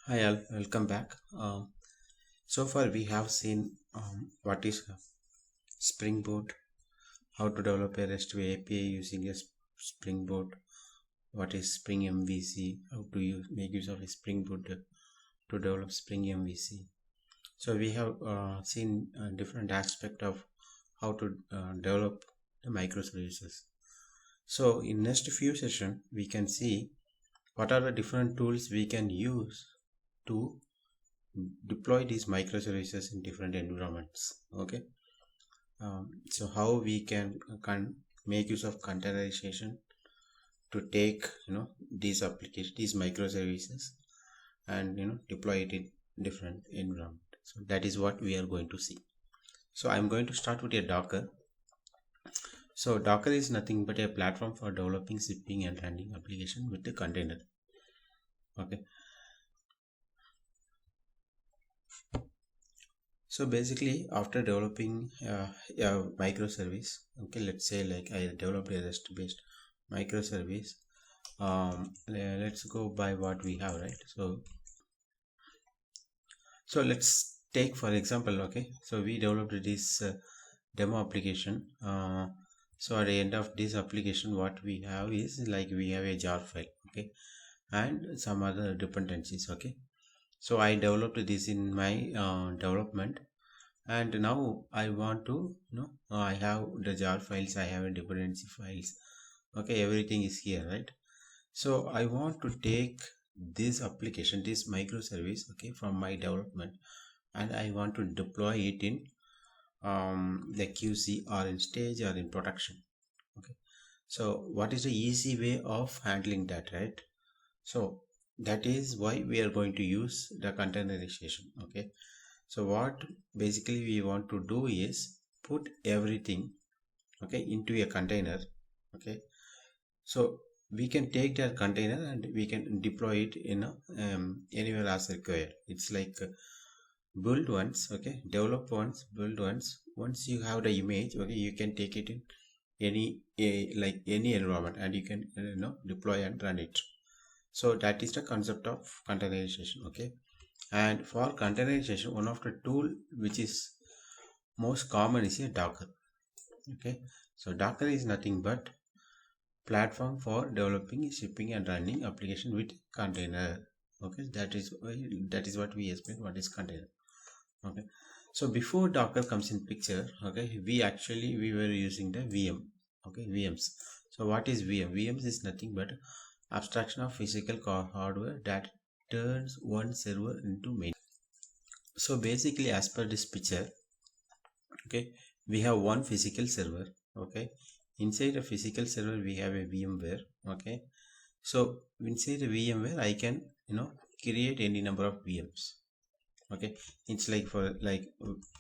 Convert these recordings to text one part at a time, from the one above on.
Hi, all. Welcome back. So far, we have seen what is Spring Boot, how to develop a RESTful API using a Spring Boot, what is Spring MVC, how to make use of a Spring Boot to develop Spring MVC. So we have seen different aspect of how to develop the microservices. So in next few sessions, we can see what are the different tools we can use to deploy these microservices in different environments. Okay. So how we can make use of containerization to take these applications, these microservices, and deploy it in different environment. So that is what we are going to see. So I'm going to start with a Docker. So Docker is nothing but a platform for developing, shipping, and running application with a container. Okay. So basically, after developing a microservice, okay, let's say like I developed a REST-based microservice. Let's go by what we have, right? So let's take for example, okay. So we developed this demo application. So at the end of this application, what we have is like we have a jar file, okay, and some other dependencies, okay. So I developed this in my development, and now I want to I have the jar files, I have a dependency files, okay, everything is here, right? So I want to take this application, this microservice, okay, from my development, and I want to deploy it in the QC or in stage or in production. Okay, so what is the easy way of handling that, right? So that is why we are going to use the containerization. Okay, so what basically we want to do is put everything, okay, into a container. Okay, so we can take that container and we can deploy it in anywhere as required. It's like build once, okay, develop once, build once. Once you have the image, okay, you can take it in like any environment, and you can deploy and run it. So that is the concept of containerization. Okay, and for containerization, one of the tool which is most common is a Docker. Okay, so Docker is nothing but platform for developing, shipping, and running application with container. Okay, that is what we explain what is container. Okay, so before Docker comes in picture, okay, we were using the VM. Okay, VMs. So what is VM? VMs is nothing but abstraction of physical hardware that turns one server into main. So basically, as per this picture, okay, we have one physical server. Okay, inside a physical server we have a VMware. Okay, so inside the VMware I can create any number of VMs. Okay, it's like for like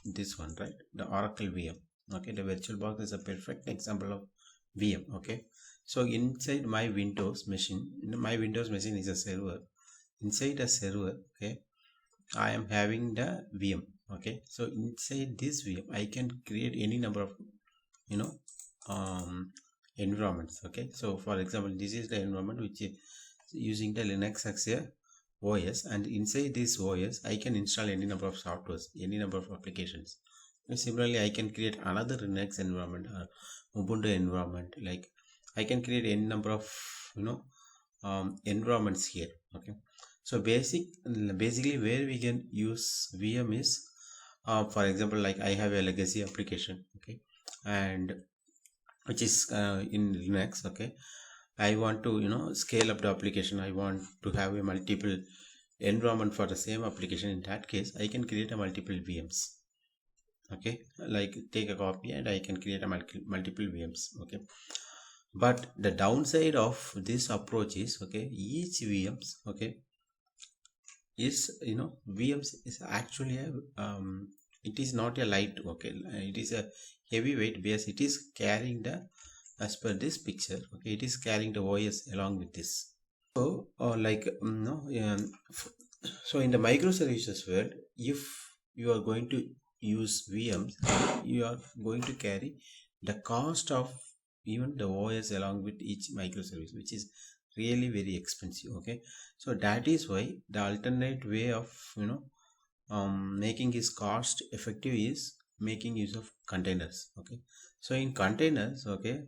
this one, right? The Oracle VM. Okay, the VirtualBox is a perfect example of VM. Okay, so inside my Windows machine, my Windows machine is a server. Inside a server, okay, I am having the VM. Okay, so inside this VM I can create any number of you know um environments. Okay, so for example, this is the environment which is using the Linux as a OS, and inside this OS I can install any number of softwares, any number of applications. And similarly, I can create another Linux environment or Ubuntu environment. Like I can create any number of you know environments here. Okay, so basically where we can use VM is for example, like I have a legacy application, okay, and which is in Linux. Okay, I want to scale up the application. I want to have a multiple environment for the same application. In that case, I can create a multiple VMs. Okay, like take a copy and I can create a multiple VMs. Okay, but the downside of this approach is, okay, each VMs, okay, is VMs is actually a it is not a light, okay, it is a heavyweight base. It is carrying the, as per this picture, okay, it is carrying the OS along with this. So like no so in the microservices world, if you are going to use VMs, you are going to carry the cost of even the OS along with each microservice, which is really very expensive. Okay, so that is why the alternate way of making is cost effective is making use of containers. Okay, so in containers, okay,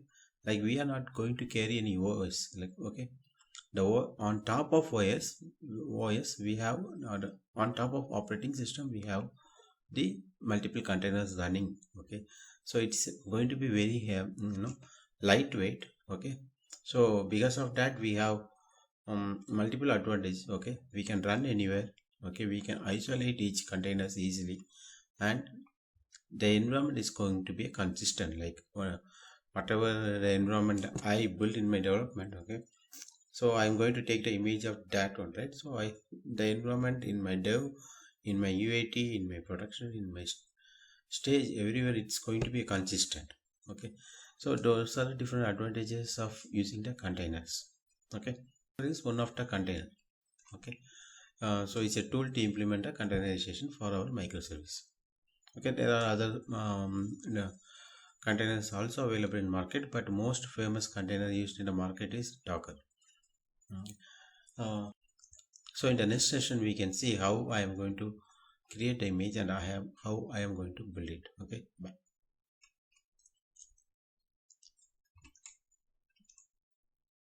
like we are not going to carry any OS, like, okay, on top of OS we have, on top of operating system we have the multiple containers running. Okay, so it's going to be very lightweight. Okay, so because of that we have multiple advantages. Okay, we can run anywhere. Okay, we can isolate each containers easily, and the environment is going to be consistent, like whatever the environment I built in my development. Okay, so I'm going to take the image of that one, right? So I, the environment in my dev, in my UAT, in my production, in my stage, everywhere it's going to be consistent. Okay, so those are the different advantages of using the containers. Okay, there is one of the container. Okay, so it's a tool to implement a containerization for our microservice. Okay, there are other containers also available in market, but most famous container used in the market is Docker. Uh, so in the next session we can see how I am going to create the image and how I am going to build it. Okay, bye.